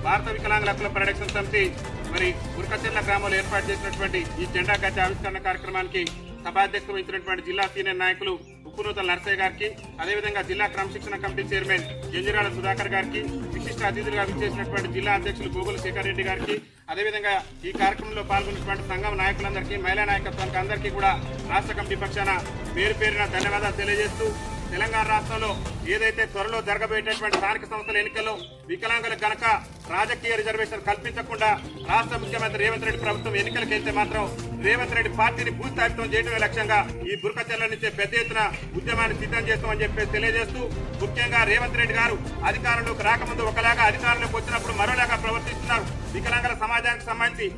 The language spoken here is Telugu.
భారత వికలాంగుల హక్కుల పరిరక్షణ సమితి మరి ఉరకచెర్ల గ్రామంలో ఏర్పాటు చేసినటువంటి ఈ జెండా గద్దె ఆవిష్కరణ కార్యక్రమానికి సభాధ్యక్షత వహించినటువంటి జిల్లా సీనియర్ నాయకులు ఉప్పునూతల నరసయ్య గారికి, అదేవిధంగా జిల్లా క్రమశిక్షణ కమిటీ చైర్మన్ జంజిరాల సుధాకర్ గారికి, విశిష్ట అతిథులుగా విచ్చేసినటువంటి జిల్లా అధ్యక్షులు గోగుల శేఖర్ రెడ్డి గారికి, అదేవిధంగా ఈ కార్యక్రమంలో పాల్గొన్నటువంటి సంఘం నాయకులందరికీ, మహిళా నాయకత్వానికి అందరికీ కూడా రాష్ట్ర కమిటీ పక్షాన పేరు పేరున ధన్యవాదాలు తెలియజేస్తూ, తెలంగాణ రాష్ట్రంలో ఏదైతే త్వరలో జరగబోయేటటువంటి స్థానిక సంస్థల ఎన్నికల్లో వికలాంగులకు గనక రాజకీయ రిజర్వేషన్ కల్పించకుండా రాష్ట్ర ముఖ్యమంత్రి రేవంత్ రెడ్డి ప్రభుత్వం ఎన్నికలకు వెళ్తే మాత్రం రేవంత్ రెడ్డి పార్టీని భూస్థాపితం చేయడమే లక్ష్యంగా ఈ బురకచెర్ల నుంచి పెద్ద ఎత్తున ఉద్యమాన్ని సిద్ధం చేస్తామని చెప్పి తెలియజేస్తూ, ముఖ్యంగా రేవంత్ రెడ్డి గారు అధికారంలోకి రాకముందు ఒకలాగా, అధికారంలోకి వచ్చినప్పుడు మరోలాగా ప్రవర్తిస్తున్నారు. వికలాంగుల సమాజానికి సంబంధించి